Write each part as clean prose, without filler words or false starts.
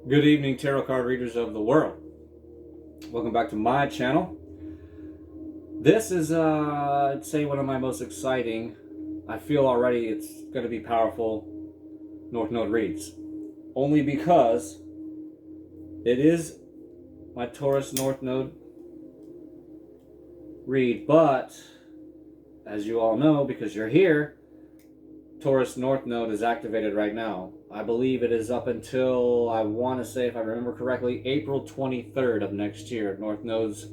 Good evening, tarot card readers of the world. Welcome back to my channel. This is, I'd say, one of my most exciting, I feel already it's going to be powerful, North Node reads. Only because it is my Taurus North Node read, but as you all know, because you're here, Taurus North Node is activated right now. I believe it is up until, I want to say, if I remember correctly, April 23rd of next year. North Nodes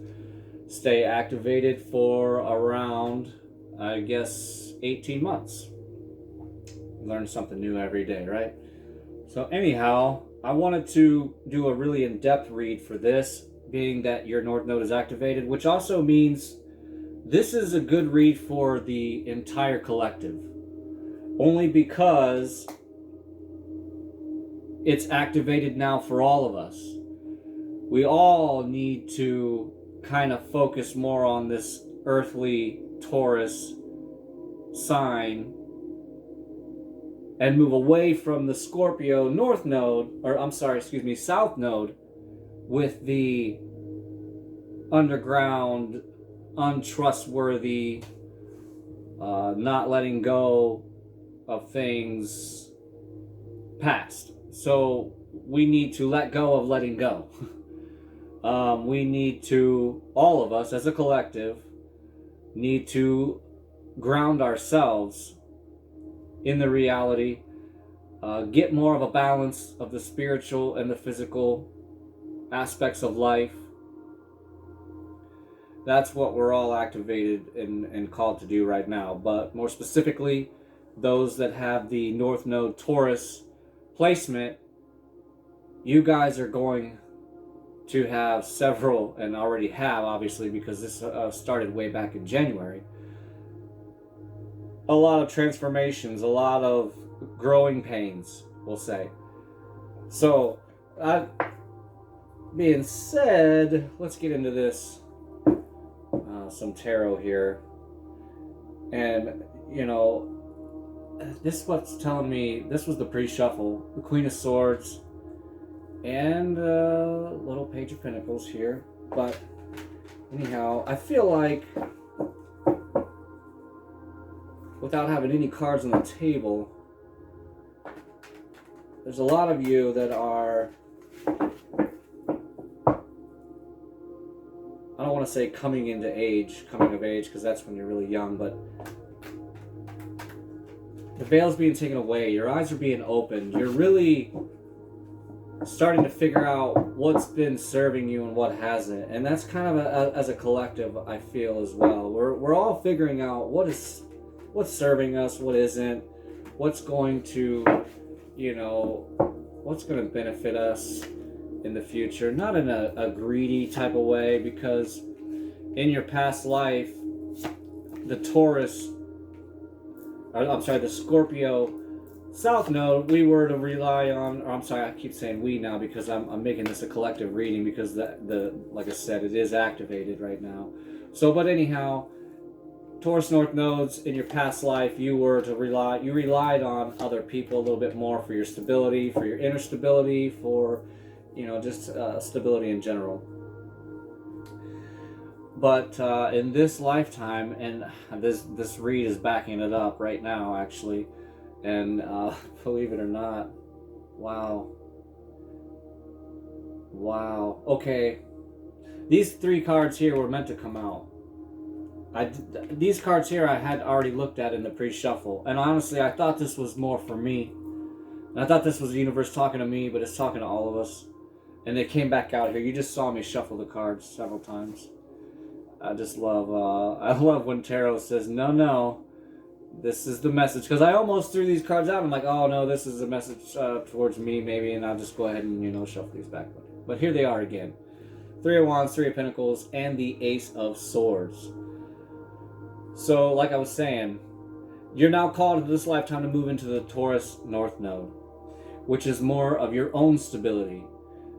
stay activated for around, I guess, 18 months. Learn something new every day, right? So anyhow, I wanted to do a really in-depth read for this, being that your North Node is activated, which also means this is a good read for the entire collective. Only because it's activated now for all of us. We all need to kind of focus more on this earthly Taurus sign and move away from the Scorpio North Node, or I'm sorry, excuse me, South Node, with the underground, untrustworthy, not letting go of things past. So we need to let go of letting go. We need to, all of us as a collective, need to ground ourselves in the reality, get more of a balance of the spiritual and the physical aspects of life. That's what we're all activated and called to do right now. But more specifically, those that have the North Node Taurus placement, you guys are going to have several, and already have, obviously, because this started way back in January, a lot of transformations, a lot of growing pains, we'll say. So, that being said, let's get into this, some tarot here. And, you know, this is what's telling me, this was the pre-shuffle, the Queen of Swords, and little Page of Pentacles here. But anyhow, I feel like, without having any cards on the table, there's a lot of you that are, I don't want to say coming of age, because that's when you're really young, but the veil's being taken away, your eyes are being opened, you're really starting to figure out what's been serving you and what hasn't. And that's kind of as a collective, I feel, as well. We're all figuring out what's serving us, what isn't, what's going to, you know, what's going to benefit us in the future. Not in a greedy type of way, because in your past life, the Scorpio South Node, we were to rely on, or I'm sorry, I keep saying we now because I'm making this a collective reading, because the like I said, it is activated right now. So, but anyhow, Taurus North Nodes, in your past life, you relied on other people a little bit more for your stability, for your inner stability, for, you know, just stability in general. But in this lifetime, and this read is backing it up right now, actually, and believe it or not, wow, okay, these three cards here were meant to come out. These cards here I had already looked at in the pre-shuffle, and honestly, I thought this was more for me. And I thought this was the universe talking to me, but it's talking to all of us. And they came back out here. You just saw me shuffle the cards several times. I just love, I love when tarot says, no, this is the message. Because I almost threw these cards out. I'm like, oh no, this is a message towards me maybe, and I'll just go ahead and, you know, shuffle these back. But here they are again. Three of Wands, Three of Pentacles, and the Ace of Swords. So, like I was saying, you're now called into this lifetime to move into the Taurus North Node, which is more of your own stability,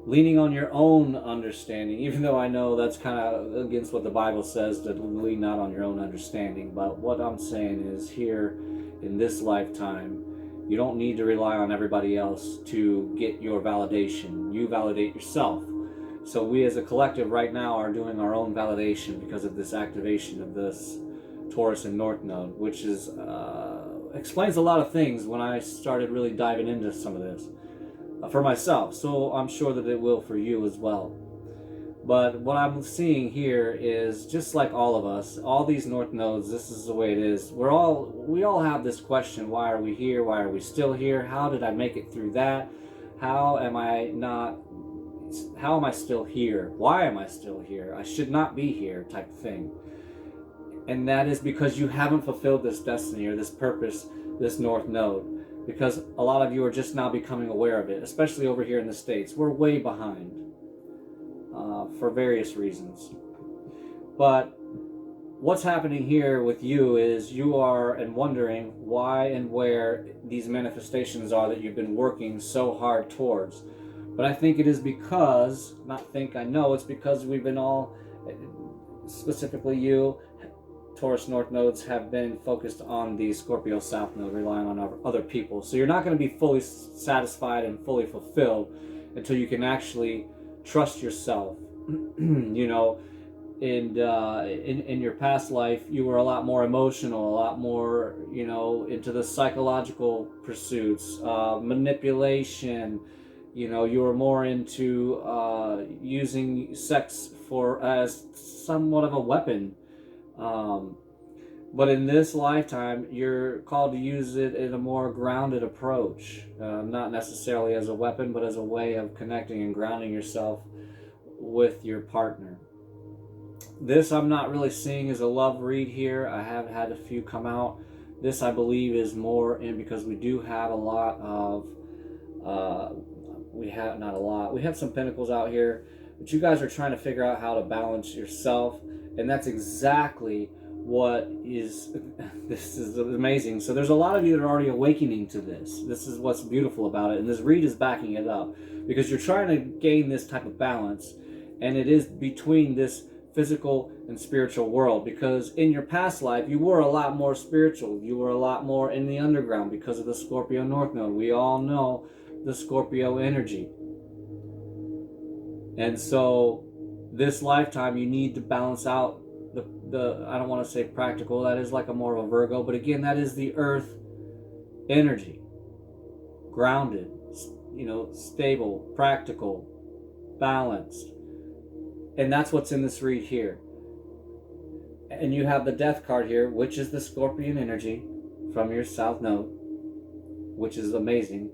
leaning on your own understanding, even though I know that's kind of against what the Bible says, to lean not on your own understanding. But what I'm saying is, here in this lifetime, You don't need to rely on everybody else to get your validation. You validate yourself. So we as a collective right now are doing our own validation because of this activation of this Taurus and North Node, which is explains a lot of things when I started really diving into some of this for myself. So I'm sure that it will for you as well. But what I'm seeing here is just like all of us, all these North Nodes, this is the way it is. We all have this question, why are we here? Why are we still here? How did I make it through that? How am I still here? Why am I still here? I should not be here, type of thing. And that is because you haven't fulfilled this destiny or this purpose, this North Node. Because a lot of you are just now becoming aware of it, especially over here in the States. We're way behind. For various reasons. But what's happening here with you is you are wondering why and where these manifestations are that you've been working so hard towards. But I think it is because, I know it's because we've been all, specifically you, Taurus North Nodes have been focused on the Scorpio South Node, relying on other people. So you're not going to be fully satisfied and fully fulfilled until you can actually trust yourself. You know, and in your past life, you were a lot more emotional, a lot more, you know, into the psychological pursuits, manipulation. You know, you were more into using sex as somewhat of a weapon. But in this lifetime, you're called to use it in a more grounded approach, not necessarily as a weapon, but as a way of connecting and grounding yourself with your partner. This I'm not really seeing as a love read here. I have had a few come out. This I believe is more in because we do have a lot of we have some pentacles out here, but you guys are trying to figure out how to balance yourself, and that's exactly what is this is amazing. So there's a lot of you that are already awakening to this. This is what's beautiful about it, and this read is backing it up because you're trying to gain this type of balance, and it is between this physical and spiritual world, because in your past life you were a lot more spiritual, you were a lot more in the underground because of the Scorpio North Node. We all know the Scorpio energy, and so this lifetime you need to balance out the I don't want to say practical, that is like a more of a Virgo, but again, that is the earth energy, grounded, you know, stable, practical, balanced. And that's what's in this read here. And you have the Death card here, which is the Scorpion energy from your South Node, which is amazing.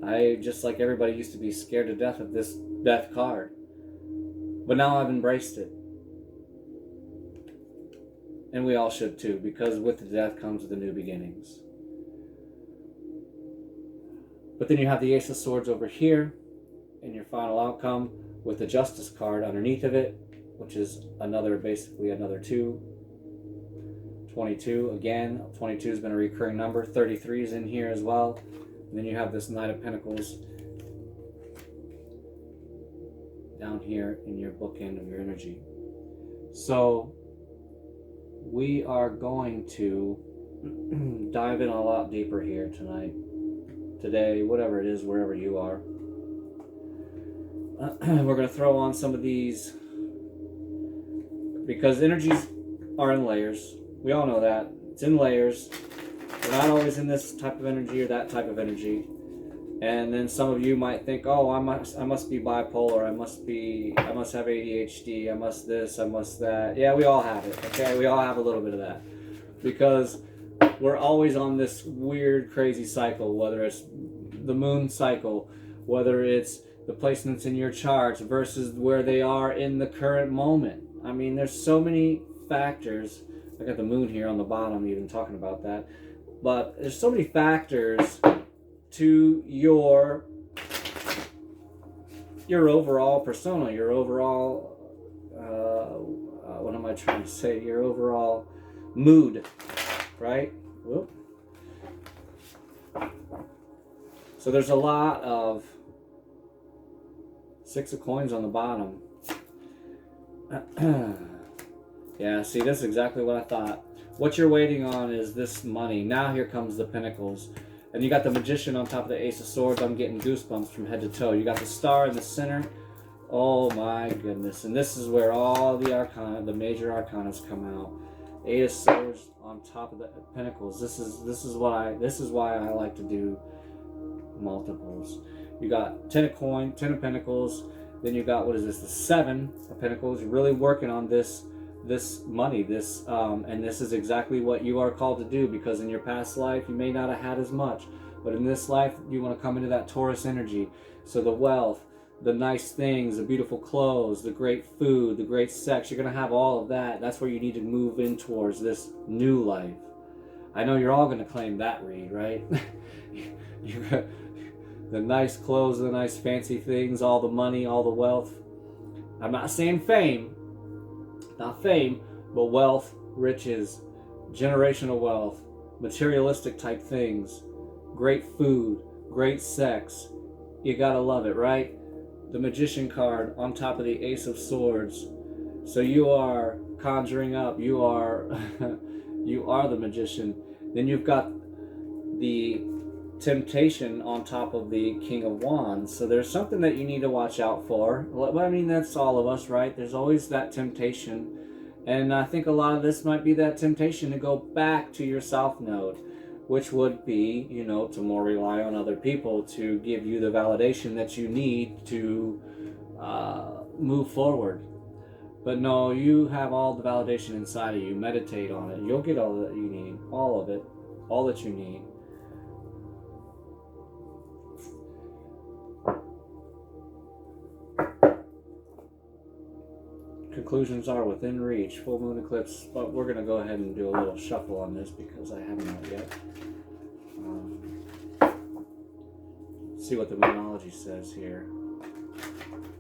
I, just like everybody, used to be scared to death of this Death card. But now I've embraced it. And we all should too, because with the death comes the new beginnings. But then you have the Ace of Swords over here in your final outcome with the Justice card underneath of it, which is basically another 2. 22, again, 22 has been a recurring number. 33 is in here as well. And then you have this Knight of Pentacles down here in your bookend of your energy. So we are going to dive in a lot deeper here tonight, today, whatever it is, wherever you are. We're going to throw on some of these because energies are in layers. We all know that. It's in layers. We're not always in this type of energy or that type of energy. And then some of you might think, oh, I must be bipolar, I must have ADHD, I must this, I must that. Yeah, we all have it, okay? We all have a little bit of that. Because we're always on this weird, crazy cycle, whether it's the moon cycle, whether it's the placements in your charts versus where they are in the current moment. I mean, there's so many factors. I got the moon here on the bottom, even talking about that. But there's so many factors to your overall persona, your overall, what am I trying to say? Your overall mood, right? Whoop. So there's a lot of 6 of coins on the bottom. Yeah, see, this is exactly what I thought. What you're waiting on is this money. Now here comes the Pentacles. And you got the Magician on top of the Ace of Swords. I'm getting goosebumps from head to toe. You got the Star in the center. Oh my goodness. And this is where all the arcana, the major arcanas come out. Eight of Swords on top of the Pentacles. This is why I like to do multiples. You got 10 of coin, 10 of Pentacles. Then you got, what is this, the 7 of Pentacles. You're really working on this money, and this is exactly what you are called to do, because in your past life you may not have had as much, but in this life you want to come into that Taurus energy. So the wealth, the nice things, the beautiful clothes, the great food, the great sex, you're going to have all of that. That's where you need to move in towards this new life. I know you're all going to claim that read, right? You got the nice clothes, the nice fancy things, all the money, all the wealth. I'm not saying fame, not fame, but wealth, riches, generational wealth, materialistic type things, great food, great sex. You gotta love it, right? The Magician card on top of the Ace of Swords. So you are conjuring up, you are you are the Magician. Then you've got the Temptation on top of the King of Wands. So there's something that you need to watch out for. Well, I mean, that's all of us, right? There's always that temptation. And I think a lot of this might be that temptation to go back to your South Node, which would be, you know, to more rely on other people to give you the validation that you need to move forward. But no, you have all the validation inside of you. Meditate on it. You'll get all that you need. All of it. All that you need. Conclusions are within reach. Full moon eclipse. But we're going to go ahead and do a little shuffle on this because I haven't yet. See what the Moonology says here.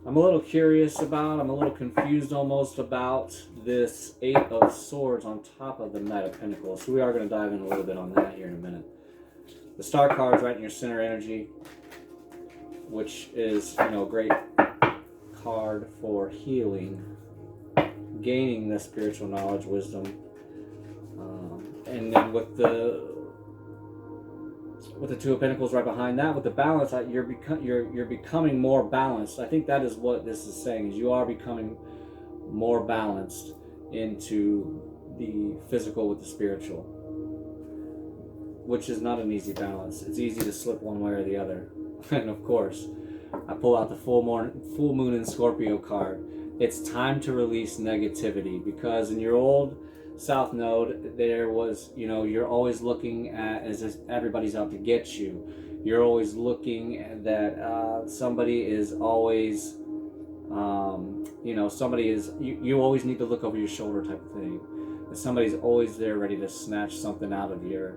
I'm a little curious about, I'm a little confused almost about this Eight of Swords on top of the Knight of Pentacles. So we are going to dive in a little bit on that here in a minute. The Star card's right in your center energy, which is, you know, a great card for healing, gaining the spiritual knowledge, wisdom, and then with the Two of Pentacles right behind that, with the balance, you're becoming more balanced. I think that is what this is saying, is you are becoming more balanced into the physical with the spiritual, which is not an easy balance. It's easy to slip one way or the other. And of course, I pull out the full moon in Scorpio card. It's time to release negativity, because in your old South Node, there was, you know, you're always looking at as if everybody's out to get you. You're always looking at that somebody is always, you know, somebody is, you always need to look over your shoulder type of thing. And somebody's always there ready to snatch something out of your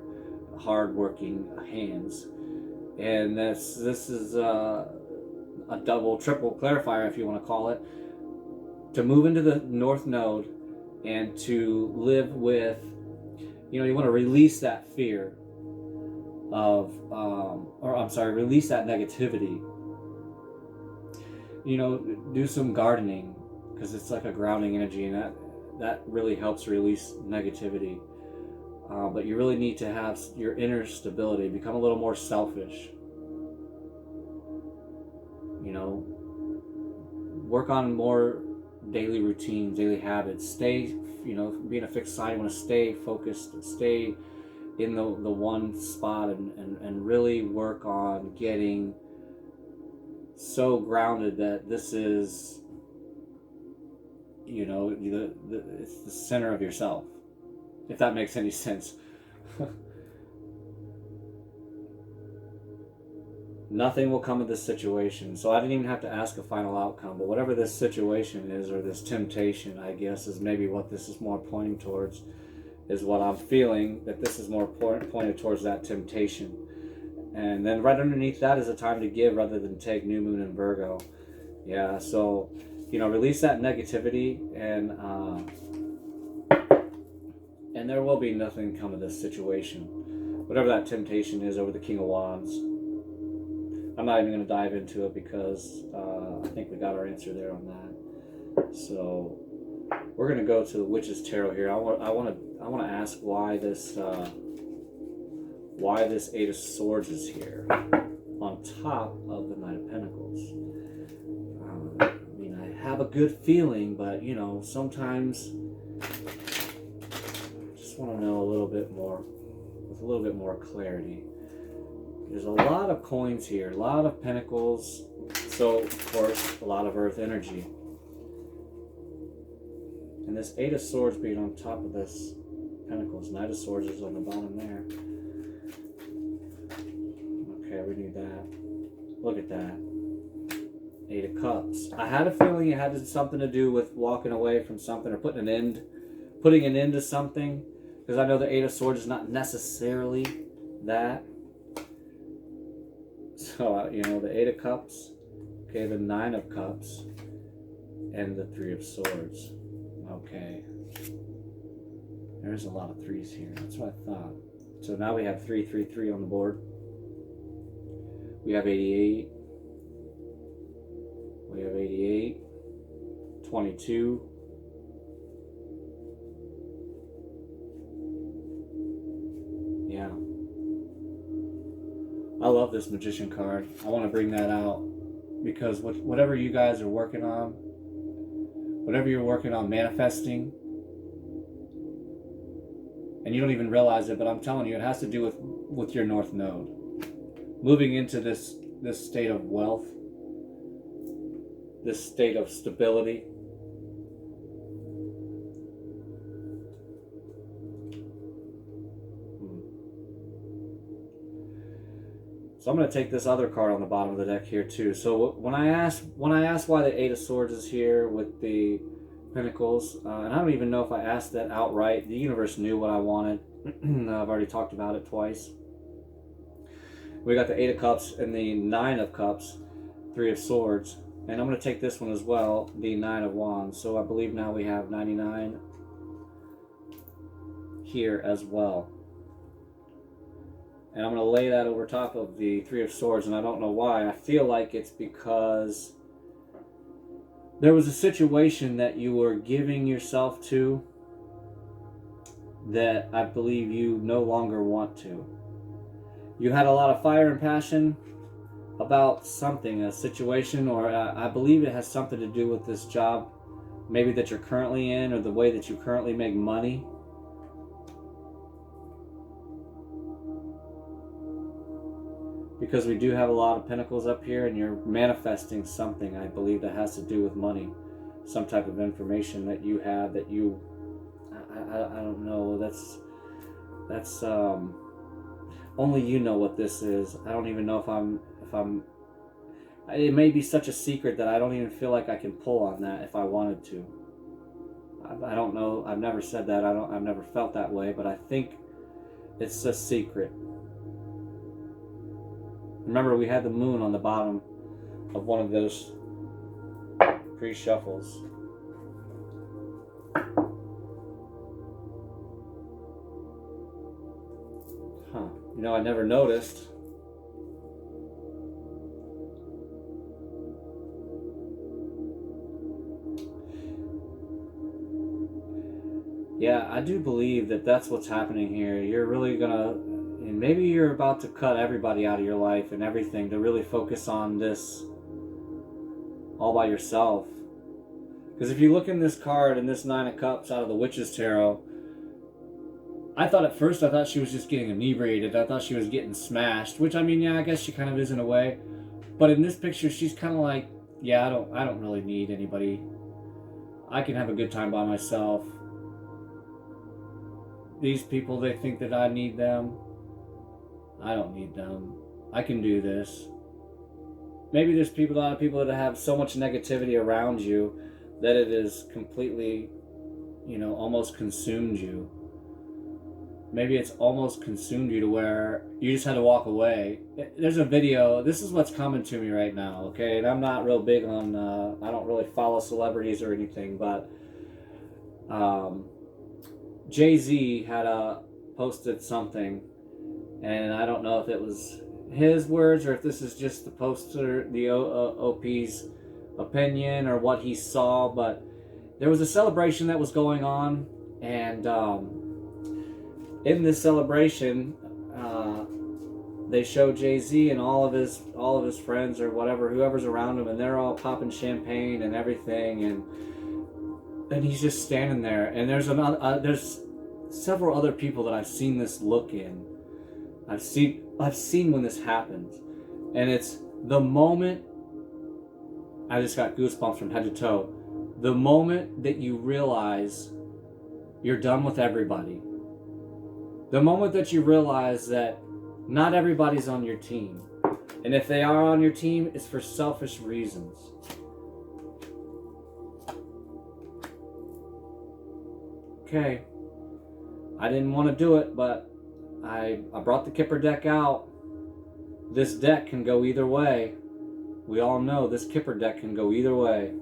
hard-working hands. And this is a double, triple clarifier, if you want to call it, to move into the North Node and to live with, you know, you want to release that fear of, release that negativity. You know, do some gardening, because it's like a grounding energy, and that really helps release negativity. But you really need to have your inner stability, become a little more selfish. You know, work on more daily routines, daily habits. Stay, you know, being a fixed sign, you want to stay focused, stay in the one spot, and really work on getting so grounded that this is, you know, it's the center of yourself, if that makes any sense. Nothing will come of this situation. So I didn't even have to ask a final outcome, but whatever this situation is, or this temptation, I guess, is maybe what this is more pointing towards, is what I'm feeling, that this is more pointed towards that temptation. And then right underneath that is a time to give rather than take, new moon in Virgo. Yeah, so, you know, release that negativity, and there will be nothing come of this situation. Whatever that temptation is over the King of Wands. I'm not even going to dive into it because I think we got our answer there on that. So we're going to go to the Witch's Tarot here. I want to ask why this why this Eight of Swords is here on top of the Knight of Pentacles. I mean, I have a good feeling, but you know, sometimes I just want to know a little bit more, with a little bit more clarity. There's a lot of coins here, a lot of pentacles, so of course a lot of earth energy. And this Eight of Swords being on top of this Pentacles, Knight of Swords is on the bottom there. Okay, we need that. Look at that. Eight of Cups. I had a feeling it had something to do with walking away from something or putting an end to something. Because I know the Eight of Swords is not necessarily that. So, you know, the Eight of Cups, okay, the Nine of Cups, and the Three of Swords. Okay. There's a lot of threes here. That's what I thought. So now we have 333 on the board. We have 88. We have 88. 22. Yeah. I love this Magician card. I want to bring that out because whatever you guys are working on, whatever you're working on manifesting, and you don't even realize it, but I'm telling you, it has to do with your North Node. Moving into this state of wealth, this state of stability. So I'm going to take this other card on the bottom of the deck here too. So when I asked why the Eight of Swords is here with the Pentacles, and I don't even know if I asked that outright. The universe knew what I wanted. I've already talked about it twice. We got the Eight of Cups and the Nine of Cups, Three of Swords, and I'm going to take this one as well, the Nine of Wands. So I believe now we have 99 here as well. And I'm going to lay that over top of the Three of Swords, and I don't know why. I feel like it's because there was a situation that you were giving yourself to that I believe you no longer want to. You had a lot of fire and passion about something, a situation, or I believe it has something to do with this job, maybe that you're currently in, or the way that you currently make money. Because we do have a lot of pentacles up here, and you're manifesting something, I believe, that has to do with money. Some type of information that you have that you, I don't know, that's only you know what this is. I don't even know if I'm, it may be such a secret that I don't even feel like I can pull on that if I wanted to. I don't know, I've never said that, I've never felt that way, but I think it's a secret. Remember, we had the moon on the bottom of one of those pre-shuffles. Huh. You know, I never noticed. Yeah, I do believe that that's what's happening here. You're really gonna... And maybe you're about to cut everybody out of your life and everything to really focus on this all by yourself. Because if you look in this card and this Nine of Cups out of the Witch's Tarot, I thought at first, she was just getting inebriated. I thought she was getting smashed, which, I mean, yeah, I guess she kind of is in a way. But in this picture, she's kind of like, yeah, I don't really need anybody. I can have a good time by myself. These people, they think that I need them. I don't need them. I can do this. Maybe there's a lot of people that have so much negativity around you that it is completely, you know, almost consumed you. Maybe it's almost consumed you to where you just had to walk away. There's a video. This is what's coming to me right now, okay? And I'm not real big on, I don't really follow celebrities or anything, but Jay-Z had posted something. And I don't know if it was his words or if this is just the poster, the OP's opinion or what he saw, but there was a celebration that was going on, and in this celebration, they show Jay-Z and all of his friends or whatever, whoever's around him, and they're all popping champagne and everything, and he's just standing there. And there's several other people that I've seen this look in. I've seen when this happens, and it's the moment. I just got goosebumps from head to toe. The moment that you realize you're done with everybody. The moment that you realize that not everybody's on your team. And if they are on your team, it's for selfish reasons. Okay. I didn't want to do it, but I brought the Kipper deck out. This deck can go either way. We all know this Kipper deck can go either way.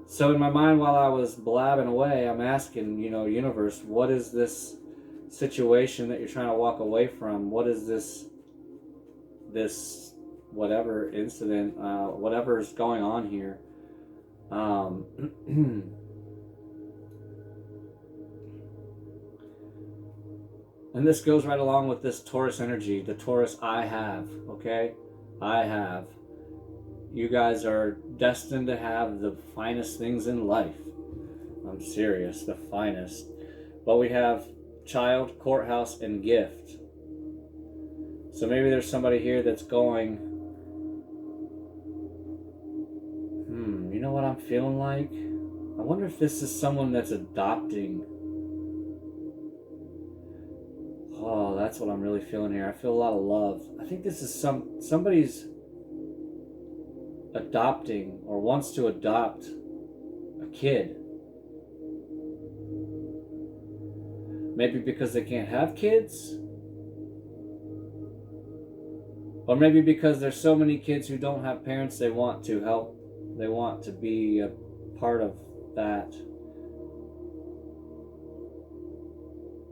So in my mind, while I was blabbing away, I'm asking, universe, what is this situation that you're trying to walk away from? What is this whatever incident, whatever is going on here? And this goes right along with this Taurus energy, the Taurus I have, okay? I have. You guys are destined to have the finest things in life. I'm serious, the finest. But we have child, courthouse, and gift. So maybe there's somebody here that's going, you know what I'm feeling like? I wonder if this is someone that's adopting. Oh, that's what I'm really feeling here. I feel a lot of love. I think this is somebody's adopting or wants to adopt a kid. Maybe because they can't have kids. Or maybe because there's so many kids who don't have parents, they want to help. They want to be a part of that.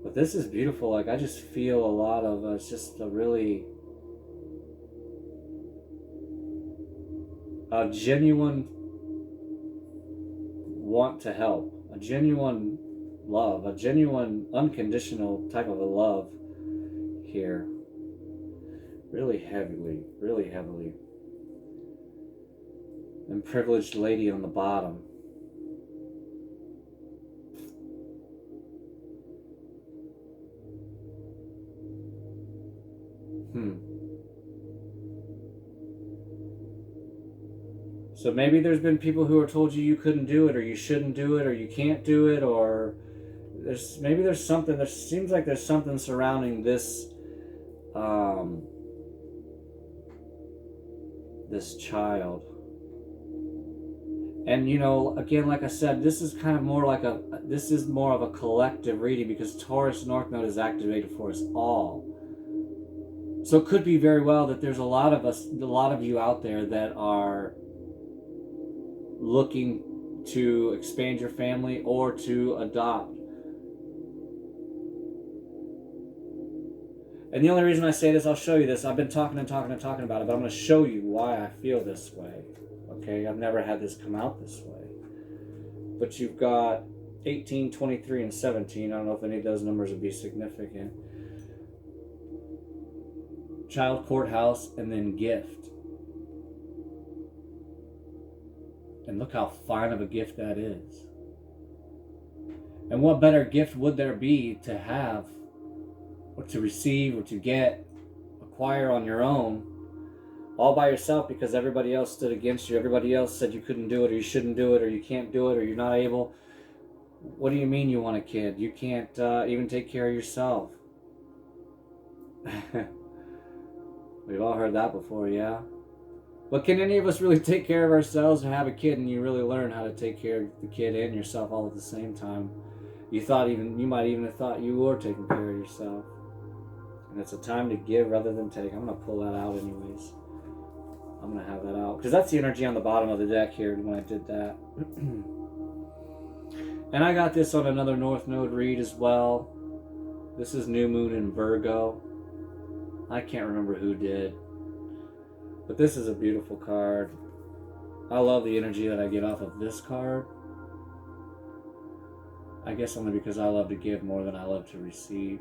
But this is beautiful. Like, I just feel a lot of, it's just a really, a genuine want to help, a genuine love, a genuine unconditional type of a love here. Really heavily, really heavily. And privileged lady on the bottom. So maybe there's been people who are told you couldn't do it, or you shouldn't do it, or you can't do it, or there's something. There seems like there's something surrounding this this child. And again, like I said, this is kind of more like this is more of a collective reading, because Taurus North Node is activated for us all. So it could be very well that there's a lot of you out there that are looking to expand your family or to adopt. And the only reason I say this, I'll show you this. I've been talking about it, but I'm going to show you why I feel this way. Okay, I've never had this come out this way. But you've got 18, 23, and 17. I don't know if any of those numbers would be significant. Child, courthouse, and then gift. And look how fine of a gift that is. And what better gift would there be to have, or to receive, or to get, acquire on your own, all by yourself, because everybody else stood against you. Everybody else said you couldn't do it, or you shouldn't do it, or you can't do it, or you're not able. What do you mean you want a kid? You can't even take care of yourself. We've all heard that before, yeah? But can any of us really take care of ourselves or have a kid and you really learn how to take care of the kid and yourself all at the same time? You might even have thought you were taking care of yourself. And it's a time to give rather than take. I'm going to pull that out anyways. I'm going to have that out, because that's the energy on the bottom of the deck here when I did that. And I got this on another North Node read as well. This is New Moon in Virgo. I can't remember who did. But this is a beautiful card. I love the energy that I get off of this card. I guess only because I love to give more than I love to receive.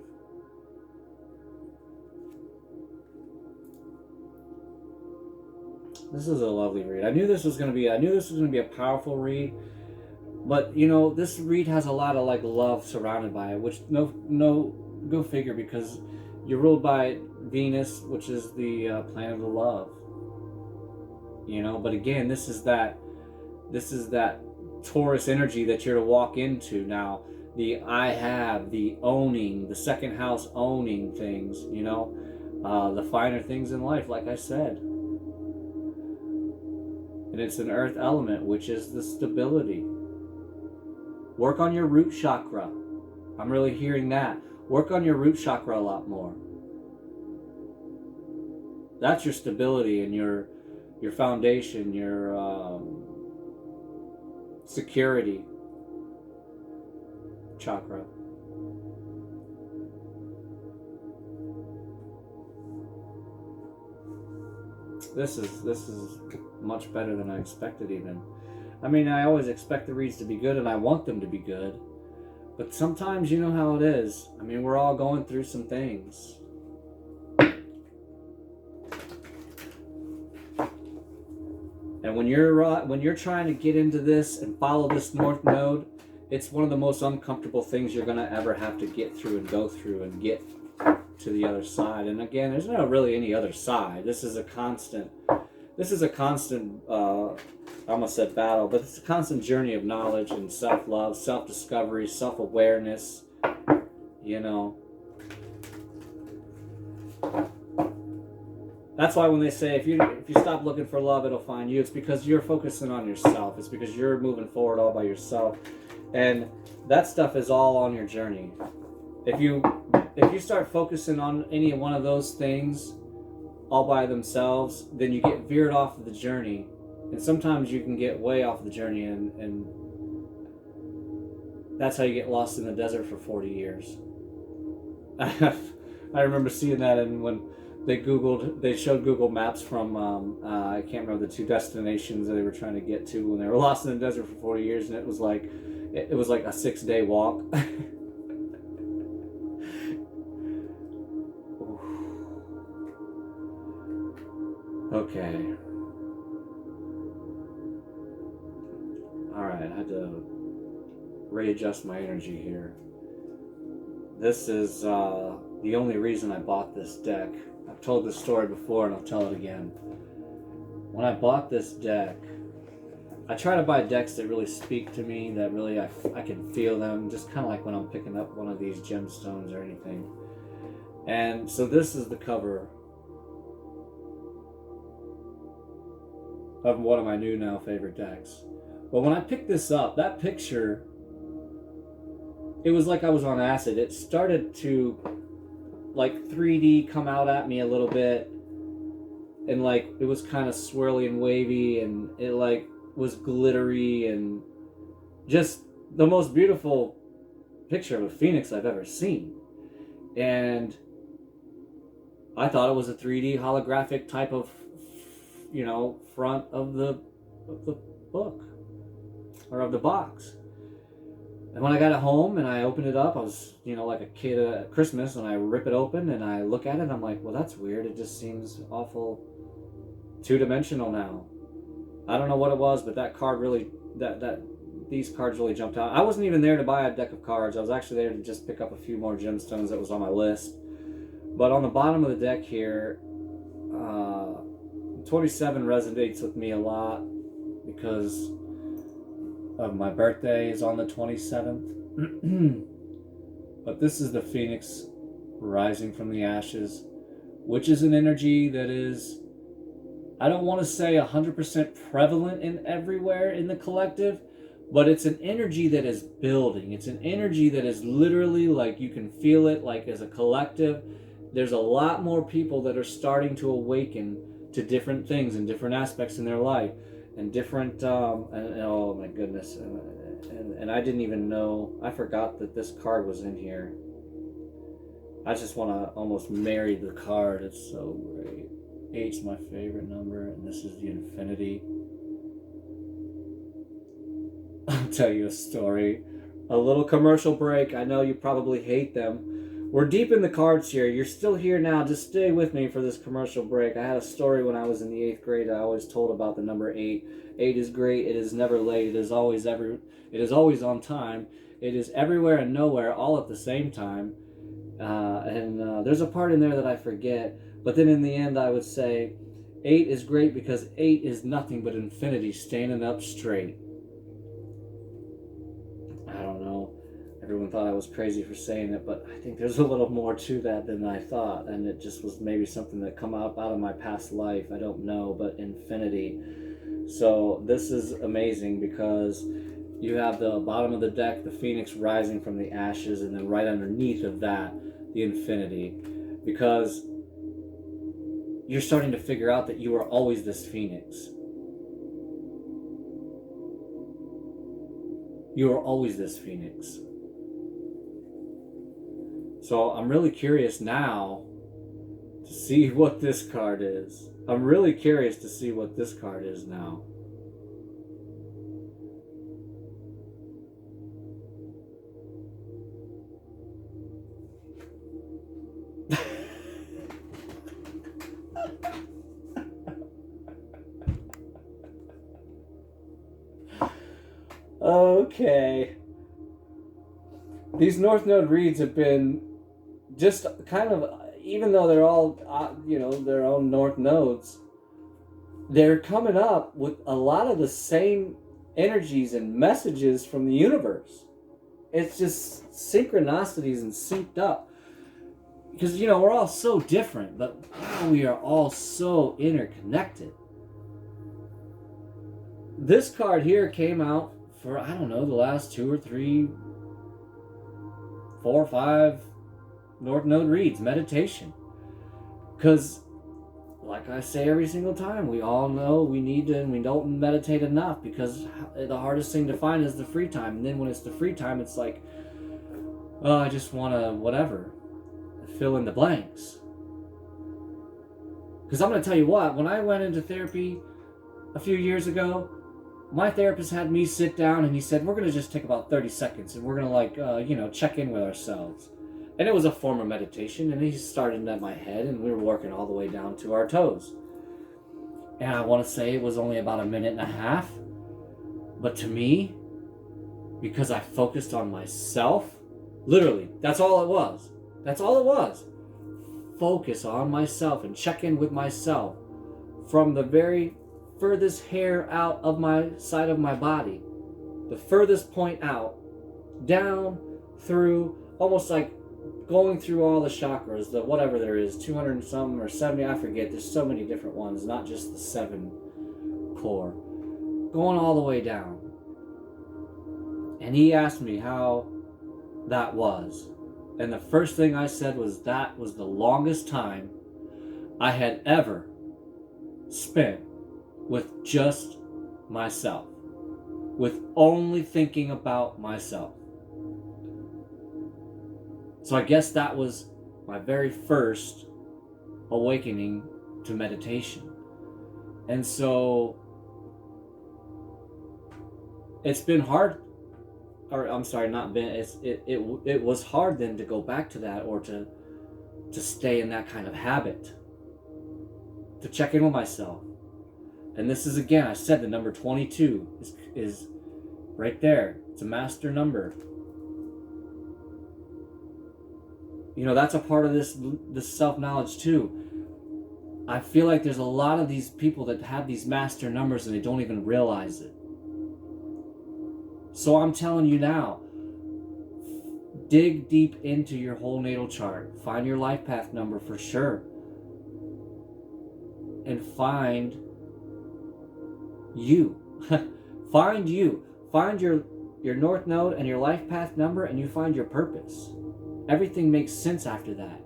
This is a lovely read. I knew this was gonna be a powerful read, but you know, this read has a lot of like love surrounded by it, which go figure, because you're ruled by Venus, which is the planet of love. You know, but again, this is that Taurus energy that you're to walk into now. The I have, the owning, the second house owning things, you know, the finer things in life, like I said. And it's an earth element, which is the stability. Work on your root chakra. I'm really hearing that. Work on your root chakra a lot more. That's your stability and your foundation, your security chakra. This is much better than I expected even. I mean, I always expect the reads to be good and I want them to be good. But sometimes you know how it is. I mean, we're all going through some things. And when you're trying to get into this and follow this North Node, it's one of the most uncomfortable things you're going to ever have to get through and go through and get to the other side. And again, there's not really any other side. This is a constant, I almost said battle, but it's a constant journey of knowledge and self-love, self-discovery, self-awareness, you know. That's why when they say if you stop looking for love, it'll find you, it's because you're focusing on yourself. It's because you're moving forward all by yourself. And that stuff is all on your journey. If you start focusing on any one of those things all by themselves, then you get veered off of the journey. And sometimes you can get way off the journey, and that's how you get lost in the desert for 40 years. I remember seeing that, and when they showed Google Maps from I can't remember the two destinations that they were trying to get to when they were lost in the desert for 40 years, and it was like a 6-day walk. Okay. Alright, I had to readjust my energy here. This is the only reason I bought this deck. I've told this story before and I'll tell it again. When I bought this deck, I try to buy decks that really speak to me, that really I can feel them, just kind of like when I'm picking up one of these gemstones or anything. And so this is the cover of one of my new now favorite decks. But when I picked this up, that picture, it was like I was on acid. It started to like 3D come out at me a little bit, and like it was kind of swirly and wavy, and it like was glittery, and just the most beautiful picture of a phoenix I've ever seen. And I thought it was a 3D holographic type of, you know, front of the book or of the box. And when I got it home and I opened it up, I was, you know, like a kid at Christmas, and I rip it open and I look at it and I'm like, well, that's weird. It just seems awful two-dimensional now. I don't know what it was, but that card really, these cards really jumped out. I wasn't even there to buy a deck of cards. I was actually there to just pick up a few more gemstones that was on my list. But on the bottom of the deck here, 27 resonates with me a lot because of my birthday is on the 27th. But this is the Phoenix rising from the ashes, which is an energy that is, I don't want to say 100% prevalent in everywhere in the collective, but it's an energy that is building. It's an energy that is literally like you can feel it, like as a collective. There's a lot more people that are starting to awaken to different things and different aspects in their life, and different and oh my goodness, and I didn't even know, I forgot that this card was in here. I just want to almost marry the card. It's so great. 8's my favorite number, and this is the infinity. I'll tell you a story. A little commercial break. I know you probably hate them, We're deep in the cards here. You're still here now. Just stay with me for this commercial break. I had a story when I was in the 8th grade. I always told about the number 8. 8 is great. It is never late. It is always on time. It is everywhere and nowhere all at the same time. And there's a part in there that I forget. But then in the end, I would say 8 is great because 8 is nothing but infinity standing up straight. I don't know. Everyone thought I was crazy for saying it, but I think there's a little more to that than I thought, and it just was maybe something that come out of my past life. I don't know, but infinity. So this is amazing because you have the bottom of the deck, the phoenix rising from the ashes, and then right underneath of that, the infinity. Because you're starting to figure out that you are always this phoenix. You are always this phoenix. So I'm really curious now to see what this card is. I'm really curious to see what this card is now. Okay. These North Node reads have been just kind of, even though they're all, their own North Nodes, they're coming up with a lot of the same energies and messages from the universe. It's just synchronicities and synced up. Because, we're all so different, but we are all so interconnected. This card here came out for, I don't know, the last 2 or 3, 4 or 5 North Node reads, meditation. Because, like I say every single time, we all know we need to, and we don't meditate enough because the hardest thing to find is the free time. And then when it's the free time, it's like, oh, I just want to, whatever, fill in the blanks. Because I'm going to tell you what, when I went into therapy a few years ago, my therapist had me sit down and he said, we're going to just take about 30 seconds and we're going to check in with ourselves. And it was a form of meditation, and he started at my head, and we were working all the way down to our toes. And I want to say it was only about 1.5 minutes. But to me, because I focused on myself, literally, that's all it was. That's all it was. Focus on myself and check in with myself from the very furthest hair out of my side of my body, the furthest point out, down through, almost like going through all the chakras, the whatever there is, 200 and some or 70, I forget. There's so many different ones, not just the 7 core. Going all the way down. And he asked me how that was. And the first thing I said was that was the longest time I had ever spent with just myself. With only thinking about myself. So I guess that was my very first awakening to meditation. And so it's been hard, or I'm sorry, not been, it was hard then to go back to that, or to stay in that kind of habit, to check in with myself. And this is, again, I said the number 22 is right there. It's a master number. That's a part of this self-knowledge too. I feel like there's a lot of these people that have these master numbers and they don't even realize it. So I'm telling you now, dig deep into your whole natal chart. Find your life path number for sure. And find you. Find you. Find your North Node and your life path number, and you find your purpose. Everything makes sense after that.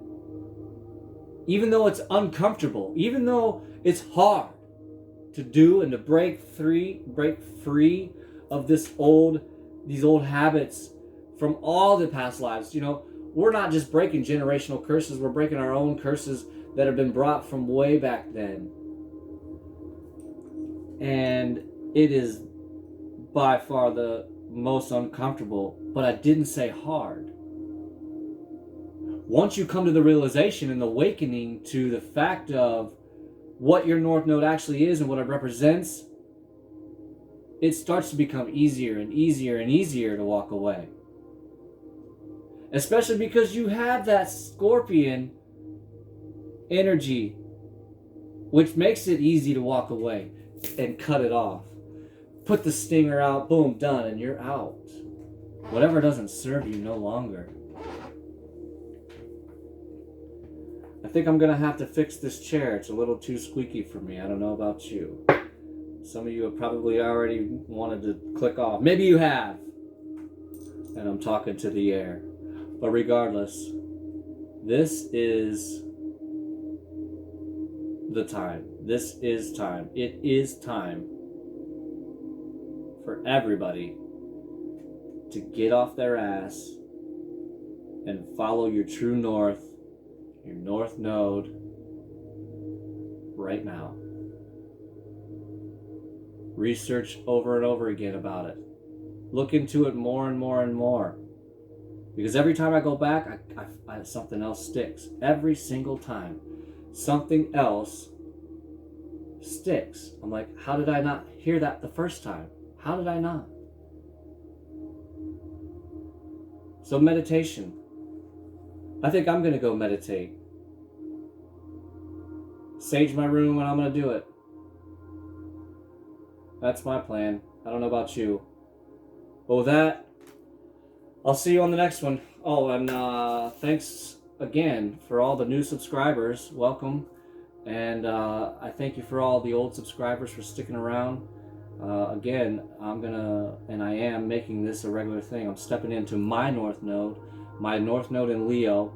Even though it's uncomfortable, even though it's hard to do and to break free of these old habits from all the past lives. We're not just breaking generational curses, we're breaking our own curses that have been brought from way back then. And it is by far the most uncomfortable, but I didn't say hard. Once you come to the realization and the awakening to the fact of what your North Node actually is and what it represents, it starts to become easier and easier and easier to walk away. Especially because you have that Scorpion energy, which makes it easy to walk away and cut it off. Put the stinger out, boom, done, and you're out. Whatever doesn't serve you no longer. I think I'm going to have to fix this chair. It's a little too squeaky for me. I don't know about you. Some of you have probably already wanted to click off. Maybe you have. And I'm talking to the air. But regardless, this is the time. This is time. It is time for everybody to get off their ass and follow your true north, your North Node, right now. Research over and over again about it. Look into it more and more and more. Because every time I go back, I something else sticks. Every single time, something else sticks. I'm like, how did I not hear that the first time? How did I not? So meditation. I think I'm going to go meditate. Sage my room and I'm going to do it. That's my plan. I don't know about you. But with that, I'll see you on the next one. Oh, and thanks again for all the new subscribers. Welcome. And I thank you for all the old subscribers for sticking around. Again, I am making this a regular thing. I'm stepping into my North Node in Leo,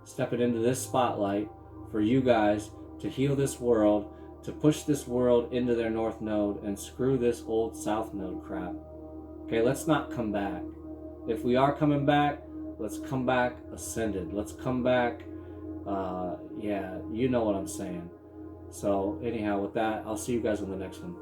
stepping into this spotlight for you guys to heal this world, to push this world into their North Node and screw this old South Node crap. Okay, let's not come back. If we are coming back, let's come back ascended. Let's come back, yeah, you know what I'm saying. So anyhow, with that, I'll see you guys on the next one.